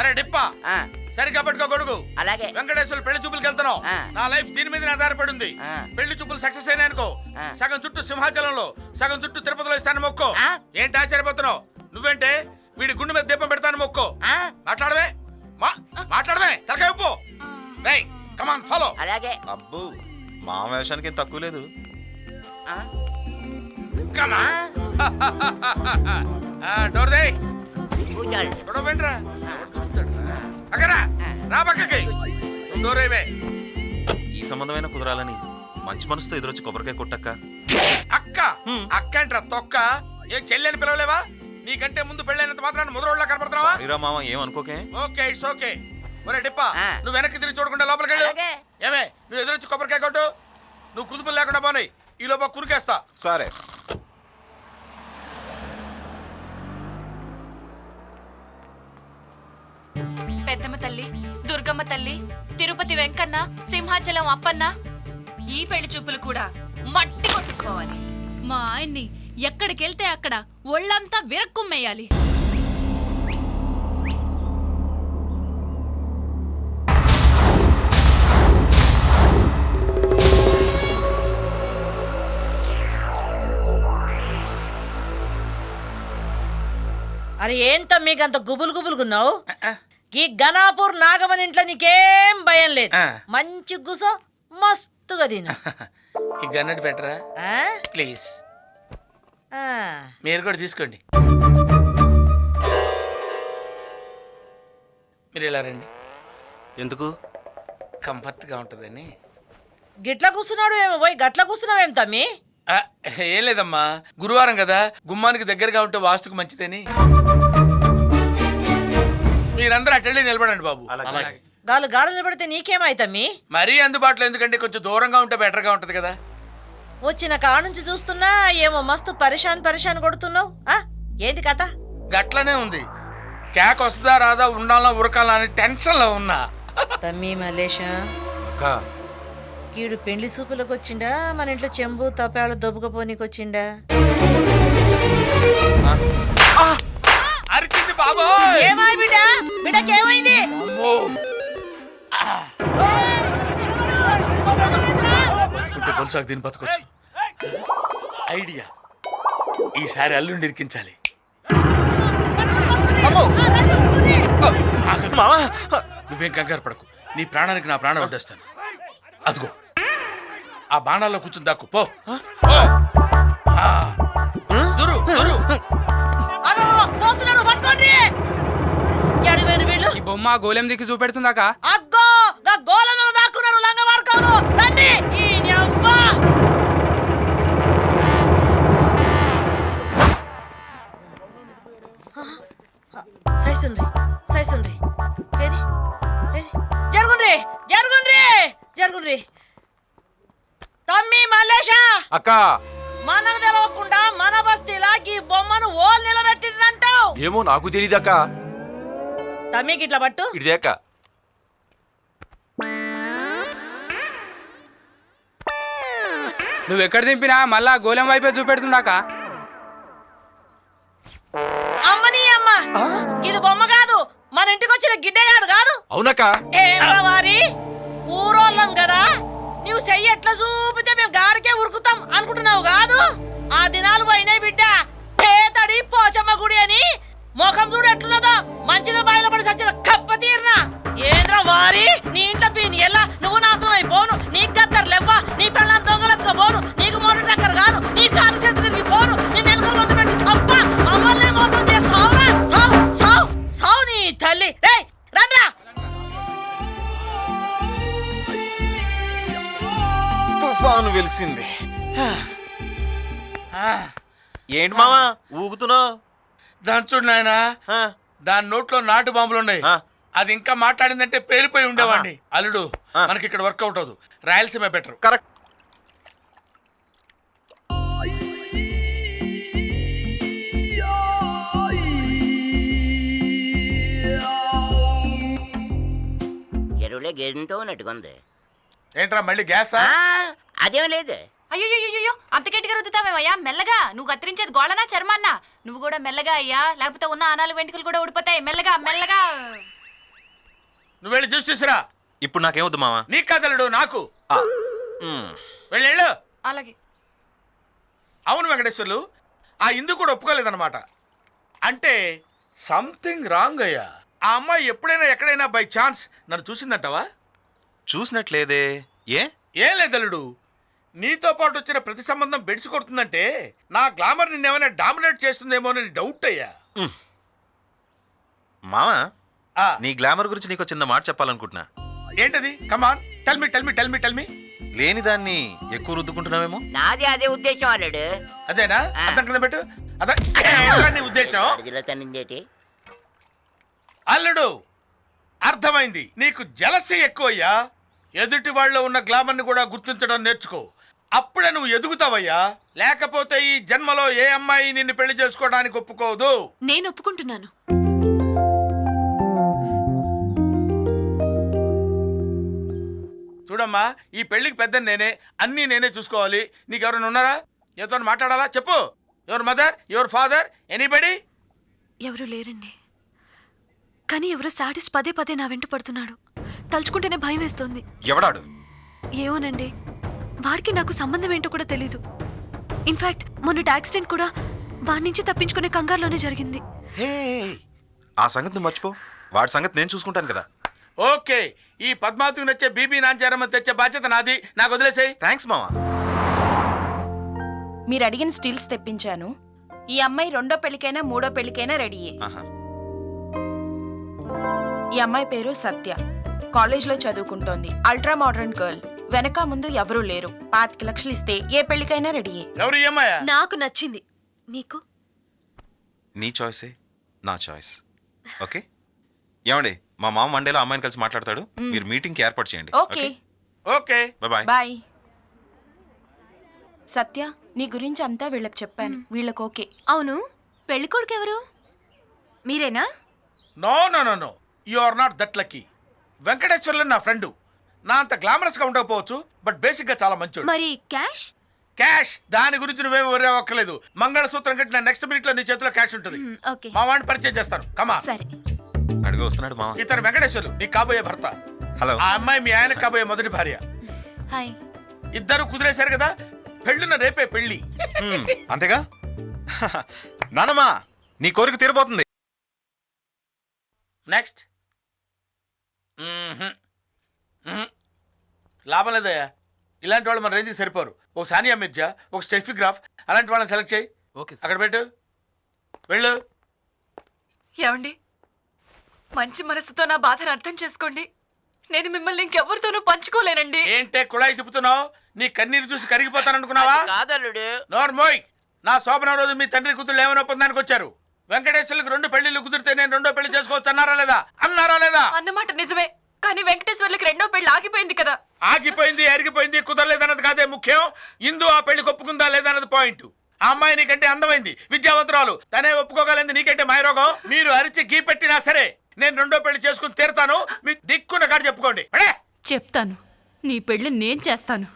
అరే డిప్ప సరిగ్గా పట్టుకో గొడుగు. అలాగే. వెంకటేశ్వర పెళ్లి చూపులకు వెళ్తున్నావు. నా లైఫ్ దీని మీద ఆధారపడి ఉంది. పెళ్లి చూపులు సక్సెస్ అయినా అనుకో, సగం చుట్టూ సింహాచలంలో, సగం చుట్టూ తిరుపతిలో ఇస్తాను మొక్కో. ఏంటి ఆశ్చర్యపోతున్నావు? నువ్వేంటే వీడి గుండె మీద దీపం పెడతాను మొక్కో. మాట్లాడవే మాట్లాడవే తలకాయ ఉప్పు. రేయ్ కమాన్ ఫాలో. అలాగే. అబ్బు మా వేషానికి ఏం తక్కువ లేదు. Door they. కూర్చోండి. గొడవ ఏంట్రా? అక్కరా రా పక్కకి. డోర్ వేవే. ఈ సంబంధమైన కుదరాలని మంచి మనసుతో ఎదురొచ్చి కొబ్బరికాయ కొట్టక్క. అక్క అక్క ఏంట్రా తొక్క? ఏ చెల్లెని పిలవలేవా? నీకంటే ముందు పెళ్ళైనంత మాత్రాన్ని ముదరోళ్ళ కనపడుతున్నావా? సారీరా మామ, ఏమనుకోకే. Okay it's okay. ఒరే డిప్పా, నువ్వు వెనక్కి తిరిగి చూడకుండా లోపలికి వెళ్ళు. ఏమే నువ్వు ఎదురొచ్చి కొబ్బరికాయ కొట్టు. నువ్వు కుదుపులు లేకుండా పోనీ, ఈ లోపల కురికేస్తా. సరే. పెద్దమ్మ తల్లి, దుర్గమ్మ తల్లి, తిరుపతి వెంకన్న, సింహాచలం అప్పన్న, ఈ పెళ్లి చూపులు కూడా మట్టి కొట్టుకోవాలి. మా ఆయన్ని ఎక్కడికెళ్తే అక్కడ ఒళ్ళంతా విరక్కుమ్మేయాలి. అరే ఏంటో మీకు అంత గుబులు గుబులుగున్నావు? ఈ గణాపూర్ నాగమని ఇంట్లో నీకేం భయం లేదు. మంచి గుసో మస్తుగా తిను. ఈ గన్నట్టు పెట్టరా ప్లీజ్. మీరు కూడా తీసుకోండి. మీరు ఇలా రండి. ఎందుకు? కంఫర్ట్గా ఉంటుందని. గిట్ల కూర్చున్నాడు ఏమో, పోయి గట్ల కూర్చున్నావేం తమ్మి? ఏం లేదమ్మా, గురువారం కదా, గుమ్మానికి దగ్గరగా ఉంటే వాస్తుకు మంచిదని. మీరందరూ అటెండి నిలబడండి బాబు. గాలు గాడు నిలబడితే నీకేమైతమ్మి? మరీ అందుబాటులో ఎందుకంటే కొంచెం దూరంగా ఉంటే బెటర్గా ఉంటది కదా. వచ్చిన కాడ నుంచి చూస్తున్నా ఏమో మస్తు పరిశాన్ కొడుతున్నావు. ఏంది కథ? గట్లనే ఉంది. కేక్ వస్తుందా రాదా, ఉండాలా ఉరకాలా అని టెన్షన్ లో ఉన్నా. తమ్మి మల్లేషా, కీడు పెండ్లి సూపులకు వచ్చిండా, మన ఇంట్లో చెంబు తపాలు దొబ్బుకపోనీకి వచ్చిండా? అరిచింది బాబో. ఏమాయి బిడ్డ? బిడ్డకేమైంది? బొలుసాకు దీన్ని బతకొచ్చు. ఐడియా, ఈసారి అల్లుండి ఇరికించాలి. నువ్వేం కంగారు పడకు, నీ ప్రాణానికి నా ప్రాణం వడ్డేస్తాను. అదిగో ఆ బాణాల్లో కూర్చుని దాక్కు పో. ఈ బొమ్మ గోలెం దిక్కు చూపెడుతుందాక. అగ్గో గోళం దాక్కున్నారు లంగ వాడుకోను. రండి. సైసుండ్రి ఏది జరుగుండ్రి. తమ్మి మల్లేషా, అక్క మనకు తెలవకుండా మన బస్తీలా ఈ బొమ్మను ఓల్ నిలబెట్టిందంటావు. ఏమో నాకు తెలియదక్క. తమ్మికి ఇట్లా పట్టు. ఇదే అక్క. నువ్వెక్కడ దింపినా మళ్ళా గోలెం వైపే చూపెడుతుందాక. అమ్మని అమ్మ, ఇది బొమ్మ కాదు, మన ఇంటికి వచ్చిన గిడ్డగాడు కాదు. అవునక్క. ఏమరా వారి ఊరోళ్ళం కదా, నువ్వు చెయ్యి ఎట్లా చూపితే మేము గాడికే ఉరుకుతాం అనుకుంటున్నావు కాదు. ఆ దినాలు పోయినాయి బిడ్డ. పేతడి పోచమ్మ గుడి అని ముఖం చూడు ఎట్లున్నదో, మంచిగా బయలు పడి సచ్చిన కప్ప తీరినా. ఏంద్రా వారి, నీ ఇంట్లో పీని ఎలా నువ్వు నాశనం అయిపోను. నీకు గద్దరు లేవ్వా, నీ పెళ్ళం దొంగలెత్తుక పోను, నీకు మోటార్ టక్కర్ కాదు, నీ కాలు చేతులకి పోను, నీ నెలకొలు మందు పెట్టి తప్ప మమ్మల్ని మోసం చేస్తావురా. సావు నీ తల్లి. రేయ్ రండ్రా. తుఫాను వెలిసింది. ఏంటి మామా ఊగుతున్నావు? దాని చూడు నాయనా, దాని నోట్లో నాటు బాంబులు ఉన్నాయి. అది ఇంకా మాట్లాడిందంటే పేలిపోయి ఉండేవాడిని. అల్లుడు, మనకి ఇక్కడ వర్కౌట్ అవదు, రాయలసీమ బెటర్. కరెక్ట్. చెరువులో గేదెంతో ఉన్నట్టుకుంది. ఏంట్రా మళ్ళీ గ్యాసా? అదేం లేదు. అయ్యో అంత గట్టిగా రుద్దుతావేమయ్యా? మెల్లగా. నువ్వు కత్తిరించేది గోళనా చర్మాన్నా? నువ్వు కూడా మెల్లగా అయ్యా, లేకపోతే ఉన్న ఆనాలు వెంట్రుకలు కూడా ఊడిపోతాయి. మెల్లగా. నువ్వు వెళ్ళి జ్యూస్ తీసురా. ఇప్పుడు నాకేమొద్దు మావా. నీకు కదలడు నాకు. మ్, వెళ్ళు. అలాగే. అవును వెంకటేశ్వర్లు, ఆ ఇందు కూడా ఒప్పుకోలేదన్నమాట. అంటే సంథింగ్ రాంగ్ అయ్యా. ఆ అమ్మాయి ఎప్పుడైనా ఎక్కడైనా బై ఛాన్స్ నన్ను చూసిందంటావా? చూసినట్లేదే. ఏ? ఏం లేదలుడు, నీతో పాటు వచ్చిన ప్రతి సంబంధం బెడిసి కొడుతుందంటే నా గ్లామర్ నిన్నేమైనా డామినేట్ చేస్తుందేమో అని డౌట్ అయ్యా. మావా, ఆ, నీ గ్లామర్ గురించి నీకు చిన్న మాట చెప్పాలనుకుంటున్నా. ఏంటది? Come on tell me tell me tell me tell me. లేని దాన్ని ఎక్కువ రుద్దుకుంటున్నావేమో. నాది అదే ఉద్దేశం అల్లుడు. అదేనా? ఆ. అర్థం కదా పెట్టు. అదే ఏంటా నీ ఉద్దేశం? అడిగిలో తనిందేటి? అల్లుడు, అర్థమైంది. నీకు జలసి ఎక్కువయ్యా. ఎదుటి వాళ్ళలో ఉన్న గ్లామర్ని కూడా గుర్తించడం నేర్చుకో. అప్పుడే నువ్వు ఎదుగుతావయ్యా. లేకపోతే ఈ జన్మలో ఏ అమ్మాయి నిన్ను పెళ్లి చేసుకోవడానికి ఒప్పుకోదు. నేను ఒప్పుకుంటున్నాను. చూడమ్మా, ఈ పెళ్లికి పెద్ద నేనే, అన్నీ నేనే చూసుకోవాలి. నీకెవరైనా ఉన్నారా? ఎవరితో మాట్లాడాలా? చెప్పు. Your mother, your father, anybody? ఎవరు లేరండి. కానీ ఎవరో సాడిస్ట్ పదే పదే నా వెంట పడుతున్నాడు. తలుచుకుంటేనే భయం వేస్తోంది. ఎవడాడు? ఏమోనండి, వాడికి నాకు సంబంధం ఏంటో కూడా తెలీదు. ఇన్ఫాక్ట్ మొన్నటి యాక్సిడెంట్ కూడా వాడి నుంచి తప్పించుకునే కంగారులోనే జరిగింది. హే, ఆ సంగతి నువ్వు మర్చిపో. వాడి సంగతి నేను చూసుకుంటాను కదా. ఓకే, ఈ పద్మావతికి నచ్చే బీబీ నాంచారమ్మ తెచ్చే బాధ్యత నాది. నాకు వదిలేసేయ్. థ్యాంక్స్ మావా. మీరు అడిగిన స్టిల్స్ తెప్పించాను. ఈ అమ్మాయి రెండో పెళ్లికైనా మూడో పెళ్లికైనా రెడీయే. ఆహా. ఈ అమ్మాయి పేరు సత్య. కాలేజ్లో చదువుకుంటోంది. Ultra modern girl. వెనక ముందు ఎవరూ లేరు. 25 లక్షలు ఇస్తే ఏ పెళ్లికైనా రెడీయే. ఎవరు ఈ అమ్మాయా? నాకు నచ్చింది. మీకు? నీ చాయిసే నా చాయిస్. ఓకే. ఏమండి, మా మామ మండేలో అమ్మాయిని కలిసి మాట్లాడతాడు. మీరు మీటింగ్కి ఏర్పాటు చేయండి. Okay, okay. బాయ్. బాయ్. సత్య, నీ గురించి అంతా వీళ్ళకి చెప్పాను. వీళ్ళకి ఓకే. అవును, పెళ్లి కొడుకు ఎవరు? మీరేనా? No no no no, you are not that lucky. Venkateswarlu నా ఫ్రెండు. నా అంత గ్లామరస్ గా ఉండకపోవచ్చు, బట్ బేసిక్ గా చాలా మంచోడు. మరి క్యాష్? క్యాష్ దాని గురించి నువ్వేమి వరే అక్కర్లేదు. మంగళసూత్రం కట్టిన నెక్స్ట్ మినిట్ లో నీ చేతిలో క్యాష్ ఉంటుంది. ఓకే, మా వాడిని పరిచయం చేస్తాను. కమా. సరే. అడుగు వస్తున్నాడు మామ. ఇతను వెంకటేశ్వర్లు, నీ కాబోయే భర్త. హలో. ఆ అమ్మాయి మీ ఆయన కాబోయే మొదటి భార్య. హాయ్. ఇద్దరు కుదిరేశారు కదా, పెళ్ళున్న రేపే పెళ్లి. అంతేగా? నానమ్మా, నీ కోరిక తీరబోతుంది. నెక్స్ట్. లాభం లేదయ్యా, ఇలాంటి వాళ్ళు మన రేంజ్కి సరిపోరు. ఒక సానియా మిర్జా, ఒక స్టెఫీ గ్రాఫ్, అలాంటి వాళ్ళని సెలెక్ట్ చేయి. ఓకే. అక్కడ పెట్టు. వెళ్ళు. ఏమండి, మంచి మనసుతో నా బాధను అర్థం చేసుకోండి. నేను మిమ్మల్ని ఇంకెవరితోనూ పంచుకోలేనండి. ఏంటే కుళాయి తిప్పుతున్నావు? నీ కన్నీరు చూసి కరిగిపోతాననుకున్నావా? కాదల్లుడు. నోర్మోయ్, నా శోభన రోజు మీ తండ్రి కూతురు ఏమైనా ఒప్పందానికి వచ్చారు. వెంకటేశ్వర్లకు 2 పెళ్లిళ్ళు కుదిరితే నేను 2వ పెళ్లి చేసుకోవచ్చు అన్నారా లేదా? అన్నారా లేదా? అన్నమాట నిజమే, కానీ వెంకటేశ్వర్లకి 2వ పెళ్లి ఆగిపోయింది కదా. ఆగిపోయింది, అరిగిపోయింది, కుదరలేదన్నది కాదే ముఖ్యం. ఇందు ఆ పెళ్లి ఒప్పుకుందా లేదన్నది పాయింట్. ఆ అమ్మాయి నీకంటే అందమైంది, విద్యావంతురాలు, తనే ఒప్పుకోగలింది. నీకంటే మాయరోగం. మీరు అరిచి గీ పెట్టినా సరే నేను 2వ పెళ్లి చేసుకుని తీరుతాను. మీ దిక్కున్న కాడ చెప్పుకోండి. చెప్తాను, నీ పెళ్లి నేను చేస్తాను.